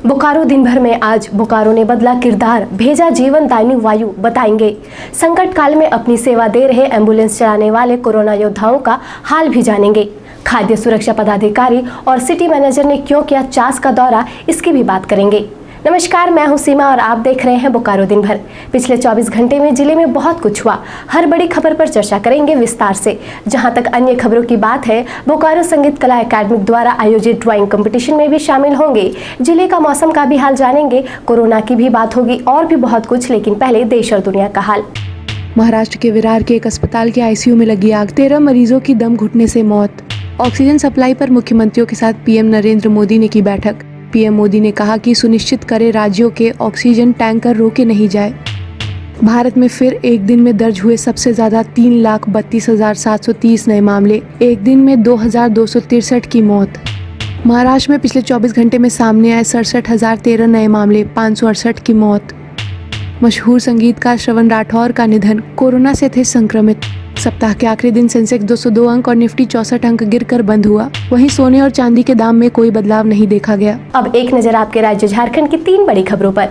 बोकारो दिन भर में आज बोकारो ने बदला किरदार, भेजा जीवन दायिनी वायु, बताएंगे। संकट काल में अपनी सेवा दे रहे एम्बुलेंस चलाने वाले कोरोना योद्धाओं का हाल भी जानेंगे। खाद्य सुरक्षा पदाधिकारी और सिटी मैनेजर ने क्यों किया चास का दौरा, इसकी भी बात करेंगे। नमस्कार, मैं हूं सीमा और आप देख रहे हैं बोकारो दिन भर। पिछले 24 घंटे में जिले में बहुत कुछ हुआ। हर बड़ी खबर पर चर्चा करेंगे विस्तार से। जहां तक अन्य खबरों की बात है, बोकारो संगीत कला एकेडमी द्वारा आयोजित ड्राइंग कंपटीशन में भी शामिल होंगे। जिले का मौसम का भी हाल जानेंगे, कोरोना की भी बात होगी और भी बहुत कुछ। लेकिन पहले देश और दुनिया का हाल। महाराष्ट्र के विरार के एक अस्पताल के आईसीयू में लगी आग, 13 मरीजों की दम घुटने से मौत। ऑक्सीजन सप्लाई पर मुख्यमंत्रियों के साथ पीएम नरेंद्र मोदी ने की बैठक। पीएम मोदी ने कहा कि सुनिश्चित करें राज्यों के ऑक्सीजन टैंकर रोके नहीं जाए। भारत में फिर एक दिन में दर्ज हुए सबसे ज्यादा 3,32,730 नए मामले, एक दिन में 2,263 की मौत। महाराष्ट्र में पिछले 24 घंटे में सामने आए 67,013 नए मामले, 568 की मौत। मशहूर संगीतकार श्रवण राठौर का निधन, कोरोना से थे संक्रमित। सप्ताह के आखिरी दिन सेंसेक्स 202 अंक और निफ्टी 64 अंक गिरकर बंद हुआ। वहीं सोने और चांदी के दाम में कोई बदलाव नहीं देखा गया। अब एक नजर आपके राज्य झारखंड की 3 बड़ी खबरों पर।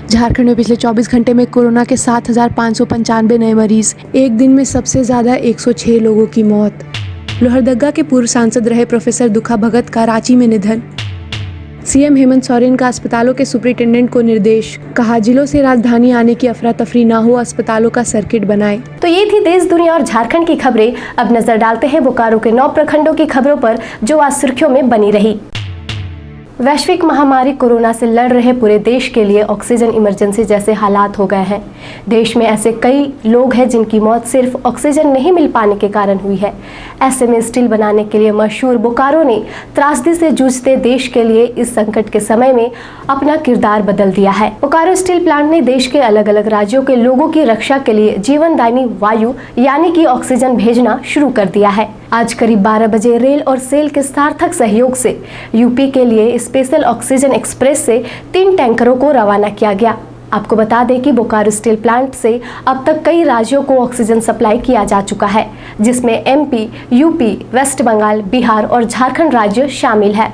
झारखंड में पिछले 24 घंटे में कोरोना के 7,595 नए मरीज, एक दिन में सबसे ज्यादा 106 लोगों की मौत। लोहरदगा के पूर्व सांसद रहे प्रोफेसर दुखा भगत का रांची में निधन। सीएम हेमंत सोरेन का अस्पतालों के सुपरिटेंडेंट को निर्देश, कहा जिलों से राजधानी आने की अफरा तफरी ना हो, अस्पतालों का सर्किट बनाए। तो ये थी देश, दुनिया और झारखंड की खबरें। अब नजर डालते हैं बोकारो के 9 प्रखंडों की खबरों पर जो आज सुर्खियों में बनी रही। वैश्विक महामारी कोरोना से लड़ रहे पूरे देश के लिए ऑक्सीजन इमरजेंसी जैसे हालात हो गए हैं। देश में ऐसे कई लोग हैं जिनकी मौत सिर्फ ऑक्सीजन नहीं मिल पाने के कारण हुई है। ऐसे में स्टील बनाने के लिए मशहूर बोकारो ने त्रासदी से जूझते देश के लिए इस संकट के समय में अपना किरदार बदल दिया है। बोकारो स्टील प्लांट ने देश के अलग अलग राज्यों के लोगों की रक्षा के लिए जीवन दायिनी वायु यानी कि ऑक्सीजन भेजना शुरू कर दिया है। आज करीब 12 बजे रेल और सेल के सार्थक सहयोग से यूपी के लिए स्पेशल ऑक्सीजन एक्सप्रेस से 3 टैंकरों को रवाना किया गया। आपको बता दें कि बोकारो स्टील प्लांट से अब तक कई राज्यों को ऑक्सीजन सप्लाई किया जा चुका है, जिसमें एमपी, यूपी, वेस्ट बंगाल, बिहार और झारखंड राज्य शामिल है।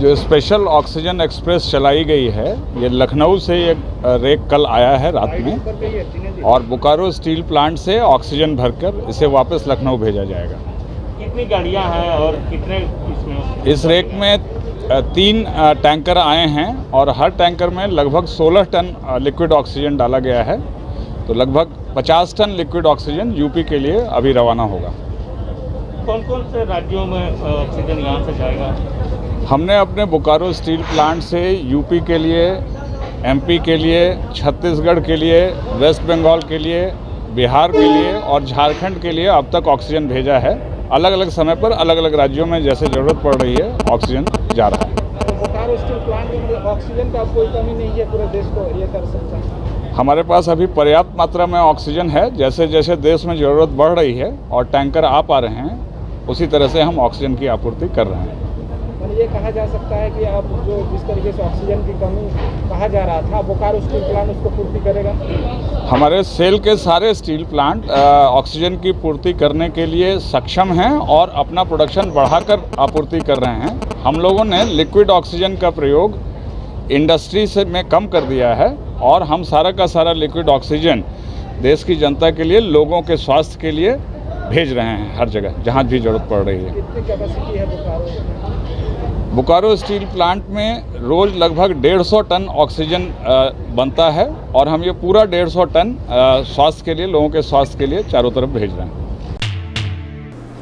जो स्पेशल ऑक्सीजन एक्सप्रेस चलाई गई है, ये लखनऊ से एक रेक कल आया है रात में और बोकारो स्टील प्लांट से ऑक्सीजन भरकर इसे वापस लखनऊ भेजा जाएगा। कितनी गाड़ियां हैं और कितने इसमें? इस रेक में 3 टैंकर आए हैं और हर टैंकर में लगभग 16 टन लिक्विड ऑक्सीजन डाला गया है। तो लगभग 50 टन लिक्विड ऑक्सीजन यूपी के लिए अभी रवाना होगा। कौन कौन से राज्यों में ऑक्सीजन यहाँ से जाएगा? हमने अपने बोकारो स्टील प्लांट से यूपी के लिए, एमपी के लिए, छत्तीसगढ़ के लिए, वेस्ट बंगाल के लिए, बिहार के लिए और झारखंड के लिए अब तक ऑक्सीजन भेजा है। अलग अलग समय पर अलग अलग राज्यों में जैसे ज़रूरत पड़ रही है ऑक्सीजन जा रहा है। तो बोकारो स्टील प्लांट में ऑक्सीजन का कोई कमी नहीं है, पूरे देश को ये कर सकता है? हमारे पास अभी पर्याप्त मात्रा में ऑक्सीजन है। जैसे जैसे देश में ज़रूरत बढ़ रही है और टैंकर आ पा रहे हैं, उसी तरह से हम ऑक्सीजन की आपूर्ति कर रहे हैं। ये कहा जा सकता है कि अब जो जिस तरीके से ऑक्सीजन की कमी कहा जा रहा था, बोकारो स्टील प्लांट उसको पूर्ति करेगा? हमारे सेल के सारे स्टील प्लांट ऑक्सीजन की पूर्ति करने के लिए सक्षम हैं और अपना प्रोडक्शन बढ़ाकर आपूर्ति कर रहे हैं। हम लोगों ने लिक्विड ऑक्सीजन का प्रयोग इंडस्ट्री से में कम कर दिया है और हम सारा का सारा लिक्विड ऑक्सीजन देश की जनता के लिए, लोगों के स्वास्थ्य के लिए भेज रहे हैं हर जगह जहाँ भी जरूरत पड़ रही है। कितनी कैपेसिटी है बोकारो स्टील प्लांट में रोज लगभग 150 टन ऑक्सीजन बनता है और हम ये पूरा 150 टन स्वास्थ्य के लिए, लोगों के स्वास्थ्य के लिए चारों तरफ भेज रहे हैं।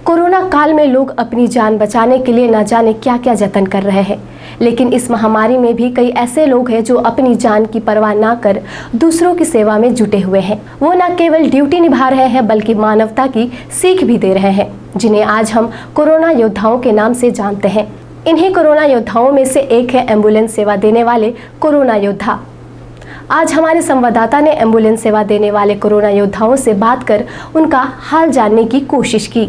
कोरोना काल में लोग अपनी जान बचाने के लिए न जाने क्या क्या जतन कर रहे हैं, लेकिन इस महामारी में भी कई ऐसे लोग हैं जो अपनी जान की परवाह ना कर दूसरों की सेवा में जुटे हुए हैं। वो न केवल ड्यूटी निभा रहे हैं बल्कि मानवता की सीख भी दे रहे हैं, जिन्हें आज हम कोरोना योद्धाओं के नाम से जानते हैं। इन्हीं कोरोना योद्धाओं में से एक है एम्बुलेंस सेवा देने वाले कोरोना योद्धा। आज हमारे संवाददाता ने एम्बुलेंस सेवा देने वाले कोरोना योद्धाओं से बात कर उनका हाल जानने की कोशिश की।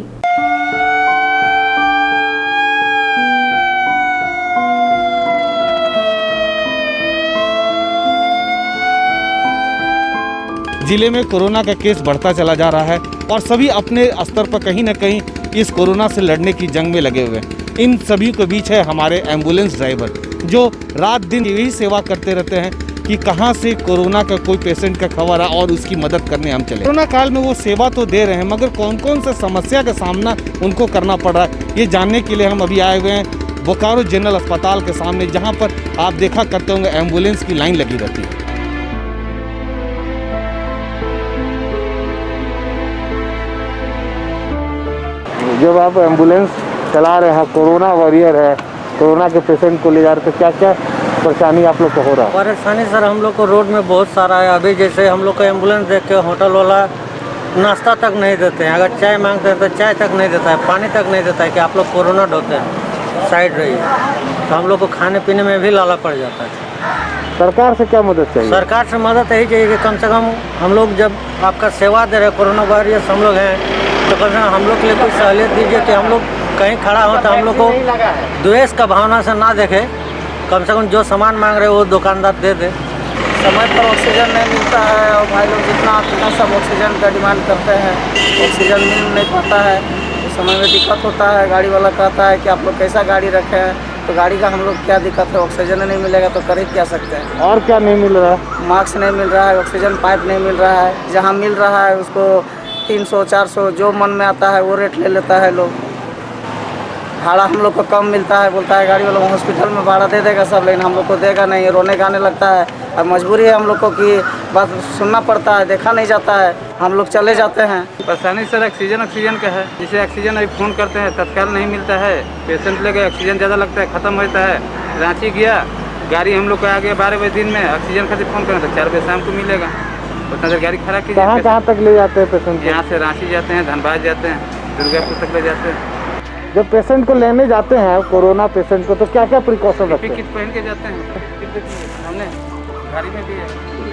जिले में कोरोना का केस बढ़ता चला जा रहा है और सभी अपने स्तर पर कहीं ना कहीं इस कोरोना से लड़ने की जंग में लगे हुए हैं। इन सभी के बीच है हमारे एम्बुलेंस ड्राइवर जो रात दिन यही सेवा करते रहते हैं कि कहां से कोरोना का कोई पेशेंट का खबर है और उसकी मदद करने हम चले। कोरोना काल में वो सेवा तो दे रहे हैं मगर कौन कौन सा समस्या का सामना उनको करना पड़ रहा है ये जानने के लिए हम अभी आए हुए हैं बोकारो जनरल अस्पताल के सामने, जहाँ पर आप देखा करते होंगे एम्बुलेंस की लाइन लगी रहती है। जब आप एम्बुलेंस चला रहे हैं, कोरोना वॉरियर है, कोरोना के पेशेंट को ले जा रहे हैं, तो क्या क्या परेशानी आप लोग को हो रहा है? परेशानी सर हम लोग को रोड में बहुत सारा है। अभी जैसे हम लोग को एम्बुलेंस देख के होटल वाला नाश्ता तक नहीं देते हैं, अगर चाय मांगते हैं तो चाय तक नहीं देता है, पानी तक नहीं देता है कि आप लोग कोरोना ढोते हैं, साइड रहिए। तो हम लोग को खाने पीने में भी लाला पड़ जाता है। सरकार से क्या मदद चाहिए? सरकार से मदद यही चाहिए कि कम से कम हम लोग जब आपका सेवा दे रहे कोरोना वॉरियर्स हम लोग हैं तो कम से कम हम लोग के लिए कुछ सहूलियत दीजिए कि हम लोग कहीं खड़ा हो तो हम लोग को द्वेष का भावना से ना देखे, कम से कम जो सामान मांग रहे वो दुकानदार दे दे। समय पर ऑक्सीजन नहीं मिलता है और भाई लोग जितना सब ऑक्सीजन का डिमांड करते हैं, ऑक्सीजन मिल नहीं पाता है, उस समय में दिक्कत होता है। गाड़ी वाला कहता है कि आप लोग कैसा गाड़ी रखे हैं, तो गाड़ी का हम लोग क्या दिक्कत है, ऑक्सीजन नहीं मिलेगा तो कर ही क्या सकते हैं। और क्या नहीं मिल रहा है? मास्क नहीं मिल रहा है, ऑक्सीजन पाइप नहीं मिल रहा है, जहाँ मिल रहा है उसको 300-400 जो मन में आता है वो रेट ले लेता है लोग। भाड़ा हम लोग को कम मिलता है, बोलता है गाड़ी वाला हॉस्पिटल में भाड़ा दे देगा सब, लेकिन हम लोग को देगा नहीं, रोने गाने लगता है। अब मजबूरी है हम लोग को कि बात सुनना पड़ता है, देखा नहीं जाता है, हम लोग चले जाते हैं। परेशानी सर ऑक्सीजन का है। जैसे ऑक्सीजन अभी फ़ोन करते हैं तत्काल नहीं मिलता है, पेशेंट लेके ऑक्सीजन ज़्यादा लगता है, ख़त्म होता है। रांची गया गाड़ी हम लोग को आ गया 12 बजे दिन में, ऑक्सीजन खातिर फ़ोन करें तो 4 बजे शाम को मिलेगा। उतना देर गाड़ी खड़ा कीजिए। कहाँ तक ले जाते हैं पेशेंट? यहाँ से रांची जाते हैं, धनबाद जाते हैं, दुर्गापुर तक ले जाते हैं। जब पेशेंट को लेने जाते हैं, कोरोना पेशेंट को, तो क्या क्या प्रिकॉशन रखते हैं? किट पहन के जाते हैं, हमने गाड़ी में भी है,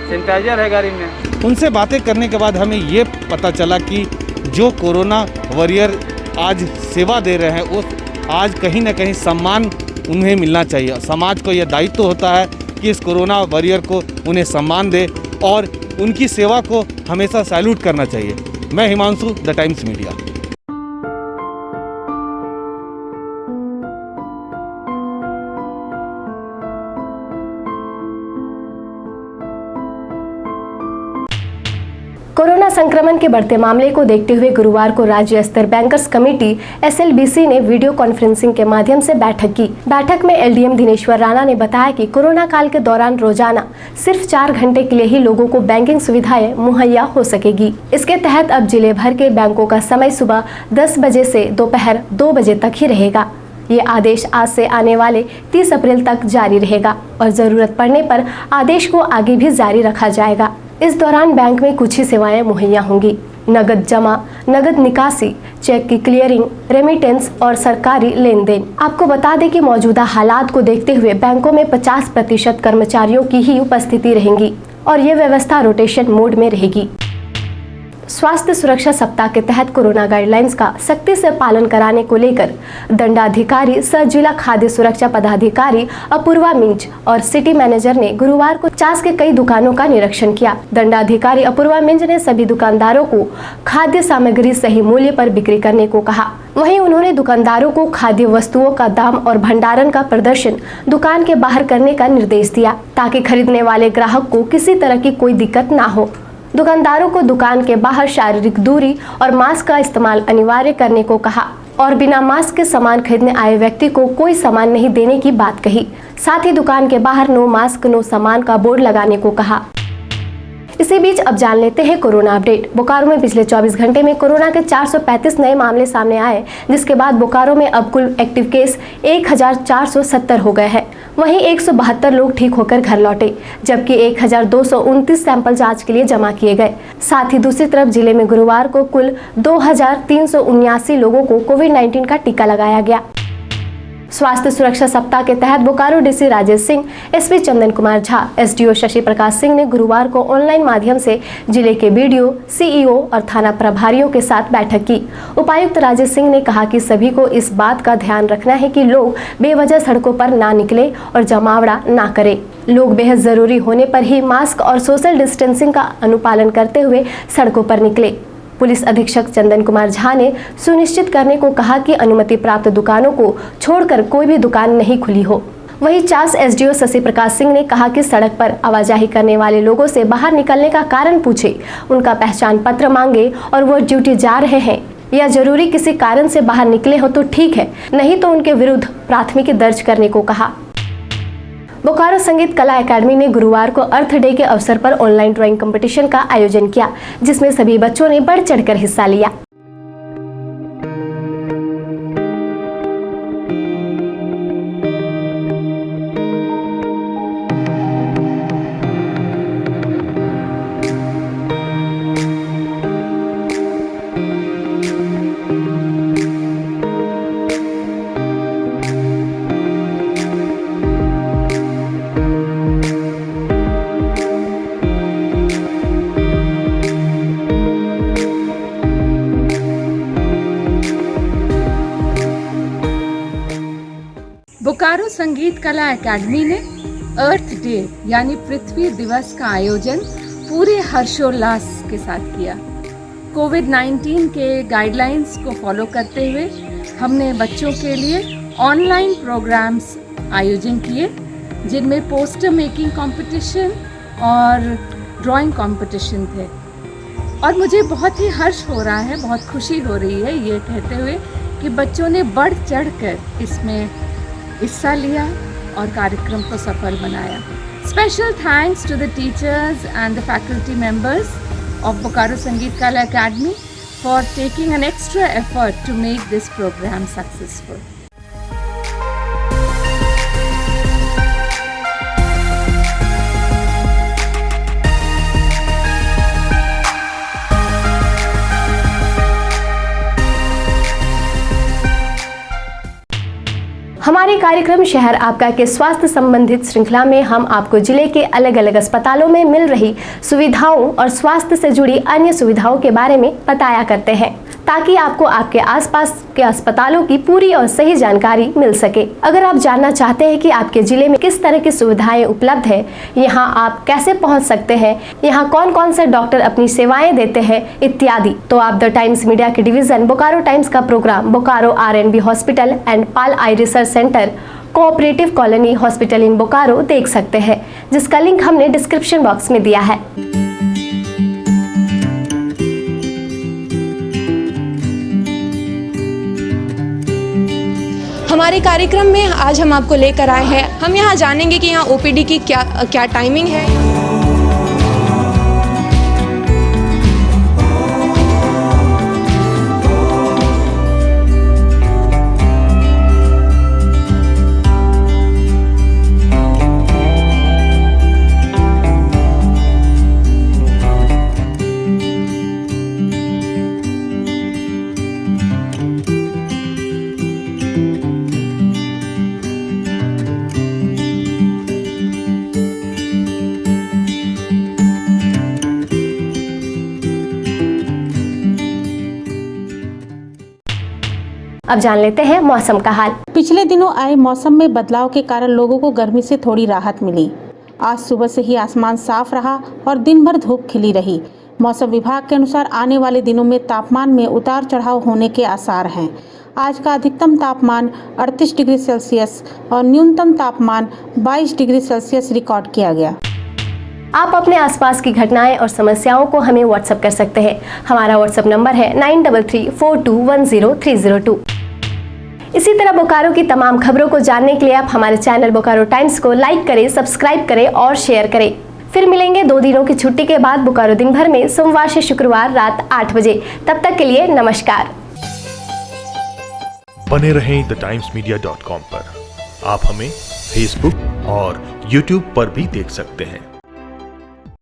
सैनिटाइजर है गाड़ी में। उनसे बातें करने के बाद हमें ये पता चला कि जो कोरोना वॉरियर आज सेवा दे रहे हैं वो आज कहीं ना कहीं सम्मान उन्हें मिलना चाहिए। समाज को यह दायित्व होता है कि इस कोरोना वॉरियर को उन्हें सम्मान दे और उनकी सेवा को हमेशा सैल्यूट करना चाहिए। मैं Himanshu, the times media. Corona संक्रमण के बढ़ते मामले को देखते हुए गुरुवार को राज्य स्तर बैंकर्स कमेटी SLBC ने वीडियो कॉन्फ्रेंसिंग के माध्यम से बैठक की। बैठक में LDM दिनेश्वर राणा ने बताया कि कोरोना काल के दौरान रोजाना सिर्फ 4 घंटे के लिए ही लोगों को बैंकिंग सुविधाएं मुहैया हो सकेगी। इसके तहत अब जिले भर के बैंकों का समय सुबह 10 बजे से दोपहर 2 बजे तक ही रहेगा। ये आदेश आज से आने वाले 30 अप्रैल तक जारी रहेगा और जरूरत पड़ने पर आदेश को आगे भी जारी रखा जाएगा। इस दौरान बैंक में कुछ ही सेवाएं मुहैया होंगी: नगद जमा, नगद निकासी, चेक की क्लियरिंग, रेमिटेंस और सरकारी लेन देन। आपको बता दें कि मौजूदा हालात को देखते हुए बैंकों में 50% कर्मचारियों की ही उपस्थिति रहेगी और ये व्यवस्था रोटेशन मोड में रहेगी। स्वास्थ्य सुरक्षा सप्ताह के तहत कोरोना गाइडलाइंस का सख्ती से पालन कराने को लेकर दंडाधिकारी सह जिला खाद्य सुरक्षा पदाधिकारी अपूर्वा मिंज और सिटी मैनेजर ने गुरुवार को 50 के कई दुकानों का निरीक्षण किया। दंडाधिकारी अपूर्वा मिंज ने सभी दुकानदारों को खाद्य सामग्री सही मूल्य पर बिक्री करने को कहा। वहीं उन्होंने दुकानदारों को खाद्य वस्तुओं का दाम और भंडारण का प्रदर्शन दुकान के बाहर करने का निर्देश दिया ताकि खरीदने वाले ग्राहक को किसी तरह की कोई दिक्कत ना हो। दुकानदारों को दुकान के बाहर शारीरिक दूरी और मास्क का इस्तेमाल अनिवार्य करने को कहा और बिना मास्क के सामान खरीदने आए व्यक्ति को कोई सामान नहीं देने की बात कही। साथ ही दुकान के बाहर नो मास्क नो सामान का बोर्ड लगाने को कहा। इसी बीच अब जान लेते हैं कोरोना अपडेट। बोकारो में पिछले 24 घंटे में कोरोना के 435 नए मामले सामने आए, जिसके बाद बोकारो में अब कुल एक्टिव केस 1470 हो गए हैं। वहीं 172 लोग ठीक होकर घर लौटे, जबकि 1229 सैंपल जांच के लिए जमा किए गए। साथ ही दूसरी तरफ जिले में गुरुवार को कुल 2379 लोगों को कोविड-19 का टीका लगाया गया। स्वास्थ्य सुरक्षा सप्ताह के तहत Bokaro DC Rajesh Singh, SP Chandan Kumar Jha, SDO Shashi Prakash Singh ने गुरुवार को ऑनलाइन माध्यम से जिले के बीडीओ, सीईओ और थाना प्रभारियों के साथ बैठक की। उपायुक्त राजेश सिंह ने कहा कि सभी को इस बात का ध्यान रखना है कि लोग बेवजह सड़कों पर ना निकले और जमावड़ा ना करें। लोग बेहद जरूरी होने पर ही मास्क और सोशल डिस्टेंसिंग का अनुपालन करते हुए सड़कों पर निकले। पुलिस अधीक्षक चंदन कुमार झा ने सुनिश्चित करने को कहा कि अनुमति प्राप्त दुकानों को छोड़कर कोई भी दुकान नहीं खुली हो। वहीं चास एसडीओ शशि प्रकाश सिंह ने कहा कि सड़क पर आवाजाही करने वाले लोगों से बाहर निकलने का कारण पूछे, उनका पहचान पत्र मांगे और वो ड्यूटी जा रहे हैं या जरूरी किसी कारण से बाहर निकले हो तो ठीक है, नहीं तो उनके विरुद्ध प्राथमिकी दर्ज करने को कहा। बोकारो संगीत कला एकेडमी ने गुरुवार को अर्थ डे के अवसर पर ऑनलाइन ड्राइंग कंपटीशन का आयोजन किया, जिसमें सभी बच्चों ने बढ़ चढ़कर हिस्सा लिया। बोकारो संगीत कला एकेडमी ने अर्थ डे यानी पृथ्वी दिवस का आयोजन पूरे हर्षोल्लास के साथ किया। कोविड-19 के गाइडलाइंस को फॉलो करते हुए हमने बच्चों के लिए ऑनलाइन प्रोग्राम्स आयोजन किए, जिनमें पोस्टर मेकिंग कंपटीशन और ड्राइंग कंपटीशन थे। और मुझे बहुत ही हर्ष हो रहा है, बहुत खुशी हो रही है ये कहते हुए कि बच्चों ने बढ़ चढ़कर इसमें हिस्सा लिया और कार्यक्रम को सफल बनाया। Special thanks to the teachers and the faculty members of Bokaro Sangeet Kala academy for taking an extra effort to make this programme successful. हमारे कार्यक्रम शहर आपका के स्वास्थ्य संबंधित श्रृंखला में हम आपको जिले के अलग अलग अस्पतालों में मिल रही सुविधाओं और स्वास्थ्य से जुड़ी अन्य सुविधाओं के बारे में बताया करते हैं, ताकि आपको आपके आसपास के अस्पतालों की पूरी और सही जानकारी मिल सके। अगर आप जानना चाहते हैं कि आपके जिले में किस तरह की सुविधाएं उपलब्ध है, यहाँ आप कैसे पहुँच सकते हैं, यहाँ कौन कौन से डॉक्टर अपनी सेवाएं देते हैं इत्यादि, तो आप द टाइम्स मीडिया के डिवीजन बोकारो टाइम्स का programme Bokaro RNB hospital and Pal eye research centre cooperative colony hospital in Bokaro देख सकते हैं, जिसका लिंक हमने डिस्क्रिप्शन बॉक्स में दिया है। हमारे कार्यक्रम में आज हम आपको लेकर आए हैं, हम यहाँ जानेंगे कि यहाँ OPD की क्या टाइमिंग है। अब जान लेते हैं मौसम का हाल। पिछले दिनों आए मौसम में बदलाव के कारण लोगों को गर्मी से थोड़ी राहत मिली। आज सुबह से ही आसमान साफ रहा और दिन भर धूप खिली रही। मौसम विभाग के अनुसार आने वाले दिनों में तापमान में उतार चढ़ाव होने के आसार हैं। आज का अधिकतम तापमान 38 डिग्री सेल्सियस और न्यूनतम तापमान 22 डिग्री सेल्सियस रिकॉर्ड किया गया। आप अपने आसपास की घटनाएं और समस्याओं को हमें व्हाट्सएप कर सकते हैं। हमारा व्हाट्सएप नंबर है 9334210302। इसी तरह बोकारो की तमाम खबरों को जानने के लिए आप हमारे चैनल बोकारो टाइम्स को लाइक करें, सब्सक्राइब करें और शेयर करें। फिर मिलेंगे 2 दिनों की छुट्टी के बाद बोकारो दिन भर में सोमवार से शुक्रवार रात 8 बजे। तब तक के लिए नमस्कार। बने रहें thetimesmedia.com पर। आप हमें फेसबुक और यूट्यूब पर भी देख सकते हैं।